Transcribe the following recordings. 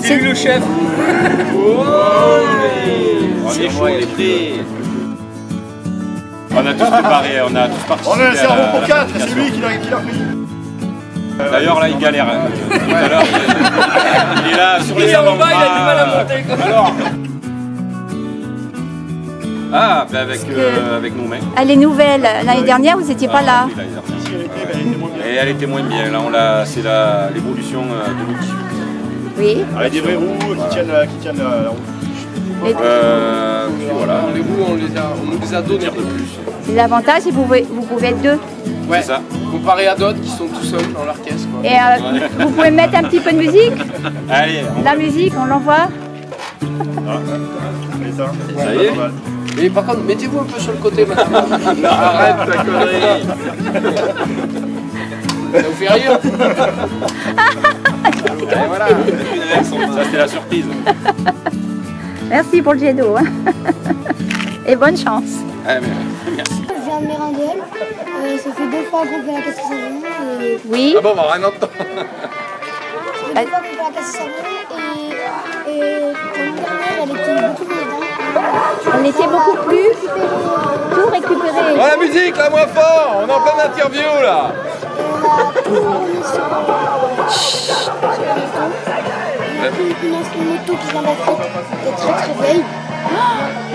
C'est lui le chef. On est chaud, il est prêt. On a tous préparé, on a tous participé. On a un cerveau pour 4, c'est lui qui l'a pris. D'ailleurs là il galère. Tout à l'heure il est là sur les avant-bras. Il a du mal à monter. Alors ah, ben avec nos mains. Elle est nouvelle. L'année dernière, vous n'étiez pas là. Oui, l'année dernière. Et elle était moins bien. Là, c'est l'évolution 2018. Oui. Avec des vraies roues qui tiennent la roue. Puis voilà. Les roues, on nous les a données de plus. C'est l'avantage, c'est que vous pouvez être deux. Ouais, c'est ça. Comparé à d'autres qui sont tout seuls dans leur caisse. Quoi. Et vous pouvez mettre un petit peu de musique. Allez. La musique, on l'envoie. Ça y est. Mais par contre, mettez-vous un peu sur le côté maintenant. Arrête ta connerie. Ça vous fait rire. Et voilà. Ça c'était la surprise. Merci pour le jet d'eau. Et bonne chance. Ah, merci. Je viens de Mérindel. Ça fait 2 fois qu'on fait la caisse à savon. Oui. Ah bon, on va rien entendre. Ça fait 2 fois qu'on fait la caisse à savon. Et l'année dernière, elle était beaucoup mieux. On était beaucoup plus tout récupéré. Oh la musique, là, moins fort. On est en pleine interview là. On a tout remis sur la moto. Une moto qui vient d'Afrique, qui est très très vieille.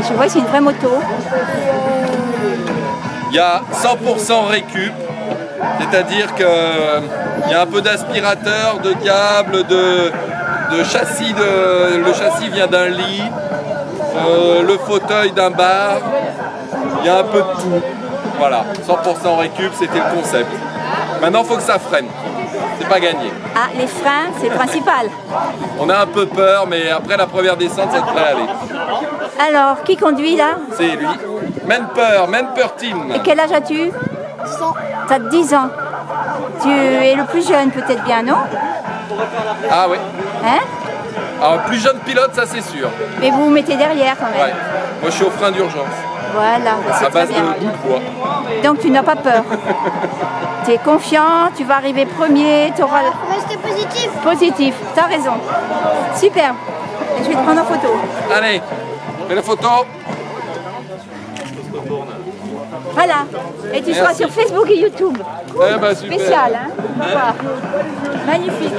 Je vois, c'est une vraie moto. Il y a 100% récup, c'est-à-dire qu'il y a un peu d'aspirateur, de câble, de châssis. Le châssis vient d'un lit, le fauteuil d'un bar, il y a un peu de tout. Voilà, 100% récup, c'était le concept. Maintenant, il faut que ça freine. C'est pas gagné. Ah, les freins, c'est le principal. On a un peu peur, mais après la première descente, ça devrait aller. Alors, qui conduit là? C'est lui. Menper Team. Et quel âge as-tu? 10 ans. T'as 10 ans. Tu es le plus jeune peut-être bien, non? Ah oui. Hein? Alors, plus jeune pilote, ça c'est sûr. Mais vous vous mettez derrière quand même. Ouais. Moi, je suis au frein d'urgence. Voilà, bah, À c'est très base bien. de bout de bois. Donc tu n'as pas peur. Tu es confiant, tu vas arriver premier, tu auras Restez positif. positif. Tu as raison. Super. Et je vais te prendre en photo. Allez, fais la photo. Voilà. Et tu seras sur Facebook et YouTube. Eh ben, super. Spécial, hein? Voilà. Magnifique.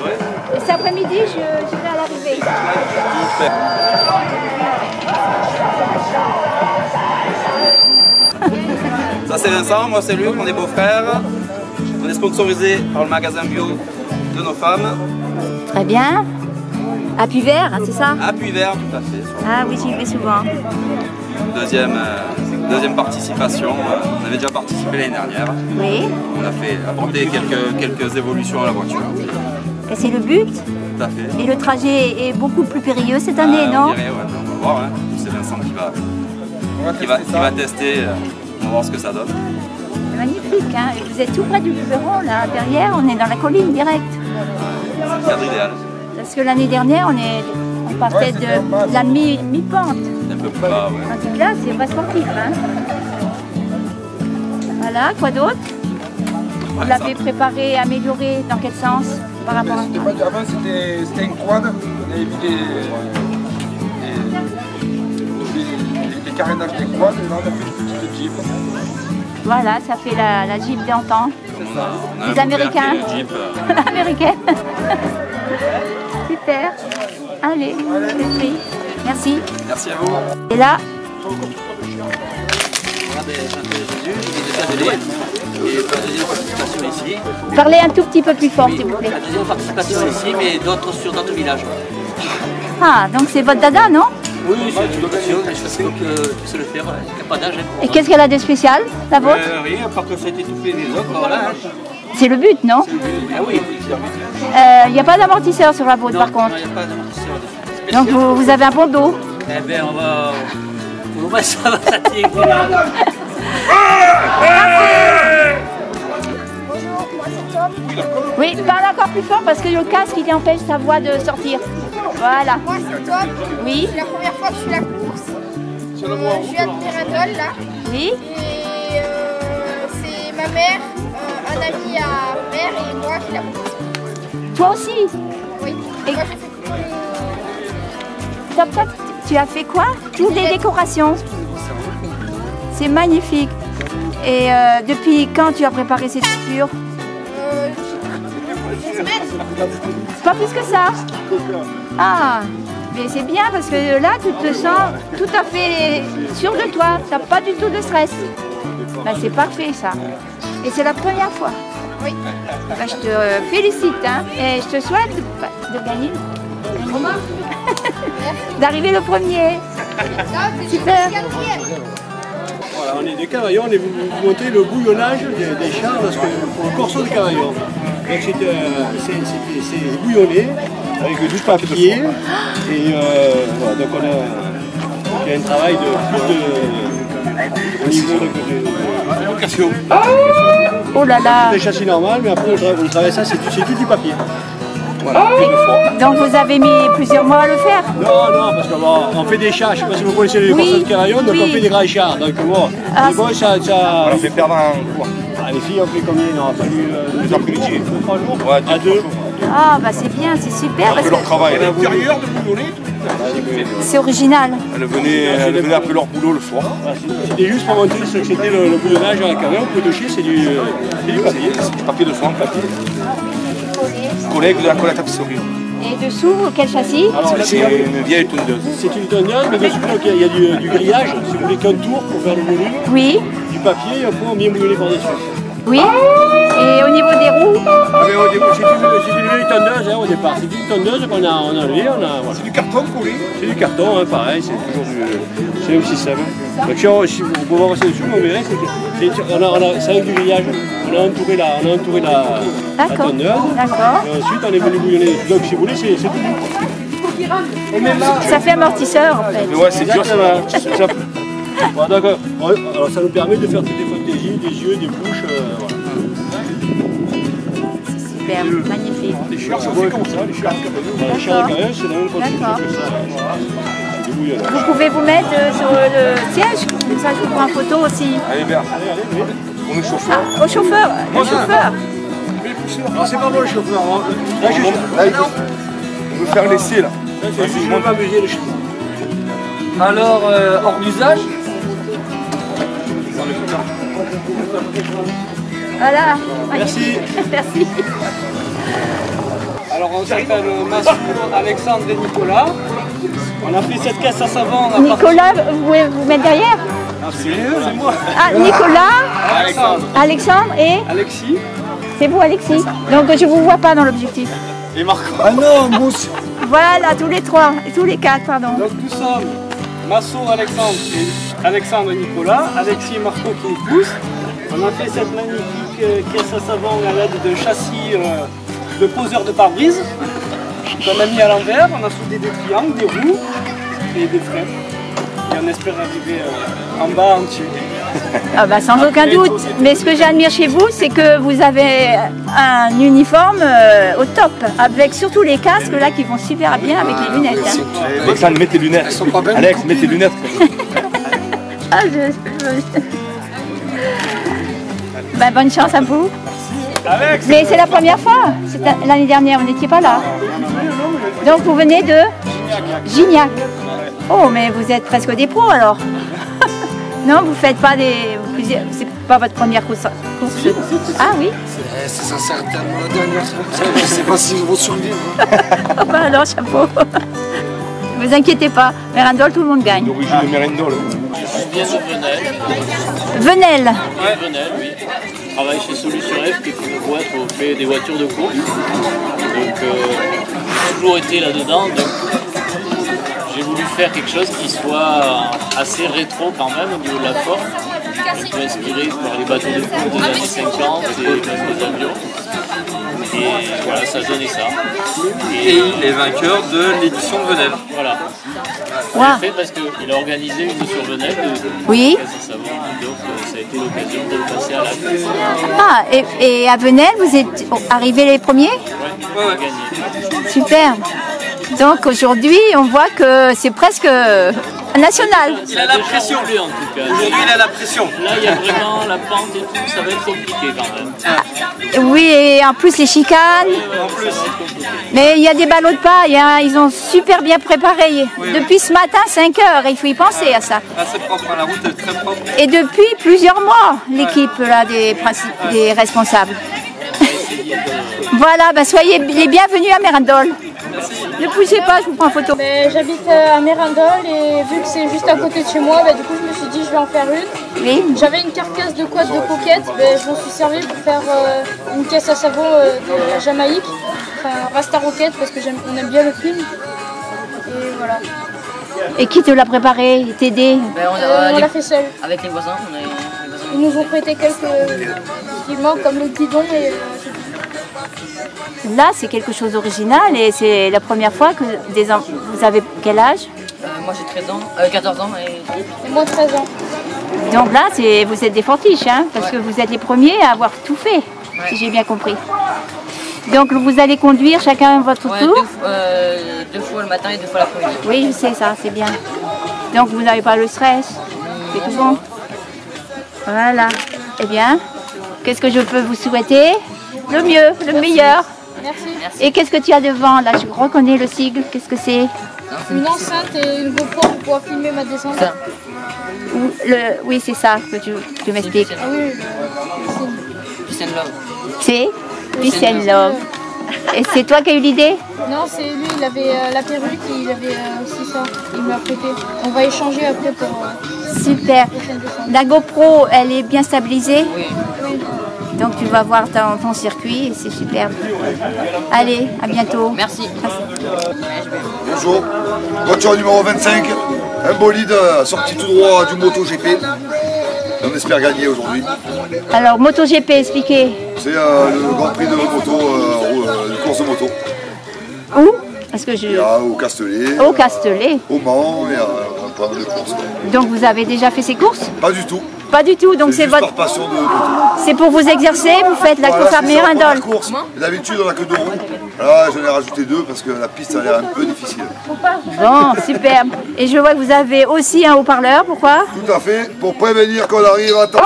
Et cet après-midi, je vais à l'arrivée. Ça c'est Vincent, moi c'est Luc, on est beaux-frères. On est sponsorisé par le magasin bio de nos femmes. Très bien. À Puy-Vert, c'est ça? À Puy-Vert, tout à fait. Ah oui, j'y vais souvent. Deuxième participation. On avait déjà participé l'année dernière. Oui. On a fait apporter quelques évolutions à la voiture. Et c'est le but? Tout à fait. Et le trajet est beaucoup plus périlleux cette année, non? On dirait, ouais, on va voir. Hein. C'est Vincent qui va tester. On va voir ce que ça donne. C'est magnifique, hein? Et vous êtes tout près du Luberon, là, derrière, on est dans la colline direct. C'est le cadre idéal. Parce que l'année dernière, on partait de la mi-pente. Un peu plus bas, ouais. En tout cas, c'est pas sportif, hein? Voilà, quoi d'autre? Vous l'avez préparé, amélioré, dans quel sens par rapport à... Avant c'était une quad, on avait mis les carénages des quads, et là on a fait une petite Jeep. Voilà, ça fait la Jeep d'antan. On a Les un Américains. beau Jeep. Américaine. Super. Allez, c'est pris. Merci. Merci à vous. Et là, Regardez, Jésus, il est déjà donné. Et la deuxième participation ici. parlez un tout petit peu plus fort, s'il vous plaît. La deuxième participation ici, mais sur d'autres villages. Ah, donc c'est votre dada, non? Oui, c'est une option, je sais que tu sais le faire, il n'y a pas d'âge. Et qu'est-ce qu'elle a de spécial, la vôtre? Oui, à part que ça a été étouffé les autres, voilà. C'est le but, non? Ah oui, Il n'y a pas d'amortisseur sur la vôtre, par contre. il n'y a pas d'amortisseur dessus. Donc vous avez un bon dos. Eh bien, on va ça va s'attirer. Bonjour, moi c'est Tom. Oui, parle encore plus fort parce que le casque il empêche sa voix de sortir. Voilà. Moi c'est Tom. Oui, C'est la première fois que je fais la course. Je viens de Mérindol là. oui. Et c'est ma mère, un ami à ma mère et moi qui l'a course. Toi aussi. Oui. Et Moi j'ai fait Top, top. Tu as fait quoi? Toutes les décorations. C'est magnifique. Et depuis quand tu as préparé cette sculpture? Pas plus que ça. Ah, mais c'est bien parce que là, tu te sens tout à fait sûr de toi. Tu n'as pas du tout de stress. Ben, c'est parfait ça. Et c'est la première fois. Oui. Ben, je te félicite hein, et je te souhaite de gagner. D'arriver le premier. Super. Voilà, on est des cavaillons, on est monter le bouillonnage des chars pour le corso de cavaillon. Donc c'est bouillonné avec du papier et voilà, donc il y a un travail au niveau de location. Oh là là. Des châssis normales, mais après on travaille ça, c'est tout du papier. Voilà. Donc vous avez mis plusieurs mois à le faire? Non, parce qu'on fait des chars, je ne sais pas si vous connaissez les corsos de cavaillon, donc on fait des grands chars. Donc bon, ça... On fait perdre un cours. Ah, les filles ont fait combien? Il aura fallu 2 après-midi. 3 jours? Ouais, à 2. Ah bah c'est bien, c'est super. Parce que leur travail. L'intérieur de bouillonner, c'est original. Elles venaient après leur boulot le soir. C'était juste pour montrer ce que c'était le bouillonnage à la cavaillon. Pour toucher, c'est du papier. C'est du papier de soie, papier. Collègue de la colle à tapisserie. Et dessous, quel châssis? C'est une vieille tondeuse. C'est une tondeuse, mais dessous il y a du grillage. Si vous voulez qu'un tour pour faire le volume. Oui. Du papier, il faut bien bouillonner par-dessus. Oui. Et au niveau des roues? Mais au début, c'est une vieille tondeuse au départ. C'est une tondeuse qu'on a enlevée. Voilà. c'est du carton collé. C'est du carton, hein, pareil, c'est toujours c'est le même système. Donc si vous pouvez voir dessus, vous verrez, c'est avec du grillage. On a entouré la tondeuse. D'accord. Et ensuite, on est venu bouillonner. Donc si vous voulez, c'est tout. Ça fait amortisseur en fait. Mais ouais, c'est dur. Voilà, d'accord. Alors ça nous permet de faire toutes les fantaisies, des yeux, des bouches. Voilà. Super, magnifique. Les chars, ça fait comme ça, les chars de cavaillon, c'est la même construction que ça. C'est du bouillonnage. Vous pouvez vous mettre sur le siège, comme ça je vous prends en photo aussi. Allez, bien. Allez, On est chauffeur. Ah, au chauffeur, au chauffeur. Alors c'est pas moi le chauffeur. Là, On veut faire l'essai là. je ne veux pas amuser le chauffeur. Alors, hors d'usage? Voilà. Merci. Merci. Alors on s'appelle Massou, Alexandre et Nicolas. On a fait cette caisse à savon. Nicolas, vous pouvez vous mettre derrière? C'est moi. Ah, Nicolas, Alexandre et Alexis. c'est vous Alexis. Donc je vous vois pas dans l'objectif. Et Marco. Ah non, mousse. Voilà, tous les trois, tous les quatre, pardon. Donc nous sommes Massou, Alexandre et Nicolas. Alexis et Marco qui nous poussent. On a fait cette magnifique caisse à savon à l'aide d'un châssis de poseur de pare-brise qu'on a mis à l'envers. On a soudé des triangles, des roues et des freins. Et on espère arriver en bas entier. Ah bah, sans aucun doute. Mais ce que j'admire chez vous, c'est que vous avez un uniforme au top, avec surtout les casques là qui vont super bien avec les lunettes. Hein. Alexandre, mets tes lunettes. Alex, mets tes lunettes. Ah, bah, bonne chance à vous. Mais c'est la première fois. L'année dernière, vous n'étiez pas là. Donc vous venez de Gignac. Oh, mais vous êtes presque des pros alors. Non, vous faites pas c'est pas votre première course. Ah oui. C'est certainement la dernière. Je sais pas si je vais survivre. Oh bah alors, chapeau. Ne vous inquiétez pas. Mérindol, tout le monde gagne. D'origine de Mérindol. Je viens de Venelle. Venelle. Ouais, Venelle, oui. Je travaille chez Solution F, qui est une boîte où on fait des voitures de course. Donc, j'ai toujours été là-dedans. Donc, j'ai voulu faire quelque chose qui soit assez rétro quand même au niveau de la forme. Un peu inspiré par les bateaux de course des années 50 et les avions. Et voilà, ça donnait ça. Et les vainqueurs de l'édition de Venelle. Voilà. Wow. J'ai fait parce qu'il a organisé une sur Venelle de Oui. caisse à savon, donc ça a été l'occasion de le passer à l'acte. Ah, et à Venelle, vous êtes arrivés les premiers? Ouais, gagné. Super. Donc aujourd'hui, on voit que c'est presque national. Il a la pression. En tout cas. Aujourd'hui, il a la pression. Là, il y a vraiment la pente et tout, ça va être compliqué quand même. Oui, et en plus les chicanes. Mais il y a des ballots de paille, hein, ils ont super bien préparé. Depuis ce matin, 5 heures, il faut y penser à ça. Ah, c'est propre, la route est très propre. Et depuis plusieurs mois, l'équipe là, des responsables. Voilà, ben soyez les bienvenus à Mérindol. Ne bougez pas, je vous prends en photo. J'habite à Mérindol et vu que c'est juste à côté de chez moi, du coup je me suis dit je vais en faire une. Oui. J'avais une carcasse de quad de coquette, je m'en suis servi pour faire une caisse à savon de la Jamaïque, enfin Rasta Rocket parce que on aime bien le film. Et voilà. Et qui te l'a préparé, t'aider? On l'a fait seul. Avec les voisins, Ils nous ont prêté quelques équipements comme le guidon et là, c'est quelque chose d'original et c'est la première fois que vous avez quel âge? moi j'ai 13 ans, 14 ans et moi 13 ans. Donc là, vous êtes des fortiches, hein, parce que vous êtes les premiers à avoir tout fait, si j'ai bien compris. Donc vous allez conduire chacun votre tour? Deux fois le matin et 2 fois l'après-midi. Oui, je sais ça, c'est bien. Donc vous n'avez pas le stress? C'est tout bon? Voilà. Eh bien, qu'est-ce que je peux vous souhaiter? Le mieux, le meilleur. Merci. Et qu'est-ce que tu as devant? Là, je reconnais le sigle. Qu'est-ce que c'est? Une enceinte et une GoPro pour pouvoir filmer ma descente. Oui, c'est ça que tu m'expliques. Ah oui, Peace and Love. C'est Peace and Love. Et c'est toi qui as eu l'idée? Non, c'est lui, il avait la perruque et il avait aussi ça. Il me l'a prêté. On va échanger après pour super. La GoPro, elle est bien stabilisée? Oui. Donc tu vas voir ton circuit et c'est superbe. Allez, à bientôt. Merci. Bonjour, voiture numéro 25, un bolide sorti tout droit du MotoGP. On espère gagner aujourd'hui. Alors MotoGP, expliquez. C'est le Grand Prix de moto, de course de moto. Où? Parce que Il y a au Castellet. Au Castellet. Au Mans et un point de course. Donc vous avez déjà fait ces courses? Pas du tout. Pas du tout, donc c'est votre par passion de moto. C'est pour vous exercer, vous faites la course à Mérindol. D'habitude on n'a que 2 roues. Là j'en ai rajouté 2 parce que la piste a l'air un peu difficile. Bon, superbe. Et je vois que vous avez aussi un haut-parleur, pourquoi? Tout à fait, pour prévenir qu'on arrive à temps.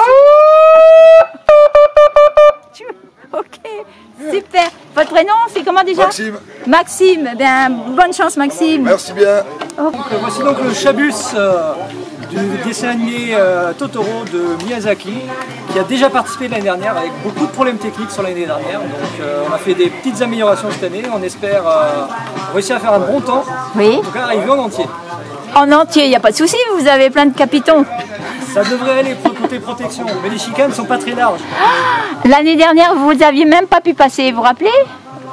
Ok, super. Votre prénom, c'est comment déjà? Maxime. Maxime, eh bien, bonne chance Maxime. Merci bien. Voici donc le Chabus du dessin animé Totoro de Miyazaki, qui a déjà participé l'année dernière avec beaucoup de problèmes techniques sur l'année dernière. Donc on a fait des petites améliorations cette année. On espère réussir à faire un bon temps. Oui. En tout cas, arriver en entier. En entier, il n'y a pas de souci, vous avez plein de capitons. Ça devrait aller côté protection, mais les chicanes ne sont pas très larges. L'année dernière, vous n'aviez même pas pu passer, vous vous rappelez?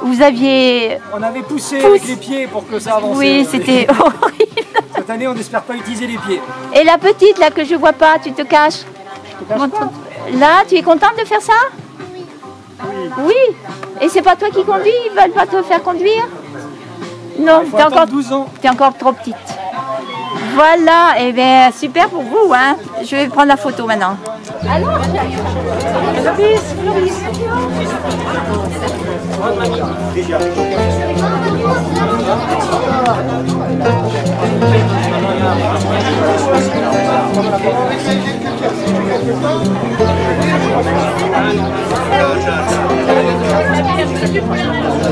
Vous aviez... On avait poussé avec les pieds pour que ça avance. Oui, c'était horrible. Cette année, on n'espère pas utiliser les pieds. Et la petite, là, que je vois pas, tu te caches? Là, tu es contente de faire ça? Oui. Oui. Et c'est pas toi qui conduis? Ils veulent pas te faire conduire? Non, tu es encore 12 ans. Tu es encore trop petite. Voilà, et bien super pour vous, hein. Je vais prendre la photo maintenant. Alors, Clovis, Clovis.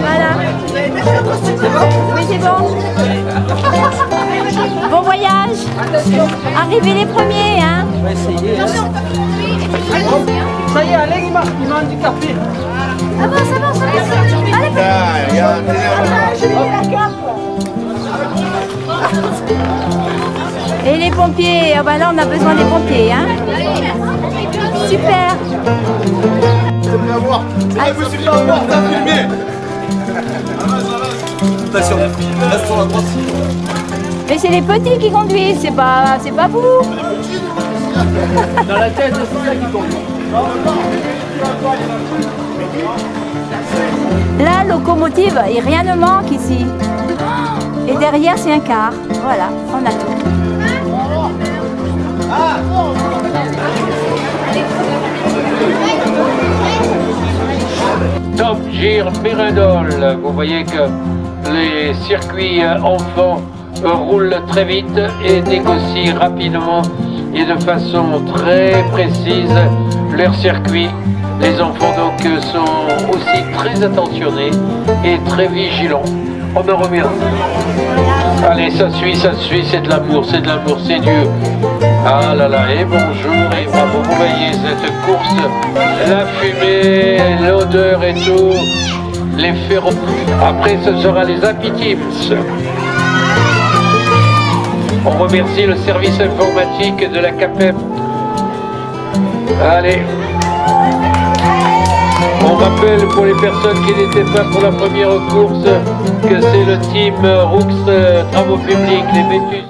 Voilà. Oui, c'est bon. Bon voyage. Arrivez les premiers, hein. On va essayer. Ça y est, Alex, il m'a handicapé. Ah bon, ça va, ça va. Allez, et les pompiers, ah bah là on a besoin des pompiers, hein. Super. Mais c'est les petits qui conduisent, c'est pas vous. Dans la tête, c'est ça qui conduit. La locomotive, et rien ne manque ici. Et derrière, c'est un car. Voilà, on a tout. Top Gear Mérindol. Vous voyez que les circuits enfants roulent très vite et négocient rapidement et de façon très précise leur circuit. Les enfants donc sont aussi très attentionnés et très vigilants. On en revient. Allez, ça suit, c'est de l'amour, c'est Dieu. Ah là là, et bonjour, et bravo, vous voyez cette course, la fumée, l'odeur et tout, les ferros. Après, ce sera les Happy Teams. On remercie le service informatique de la CAPEP. Allez. On rappelle pour les personnes qui n'étaient pas pour la première course que c'est le team Roux Travaux Publics, les Métus.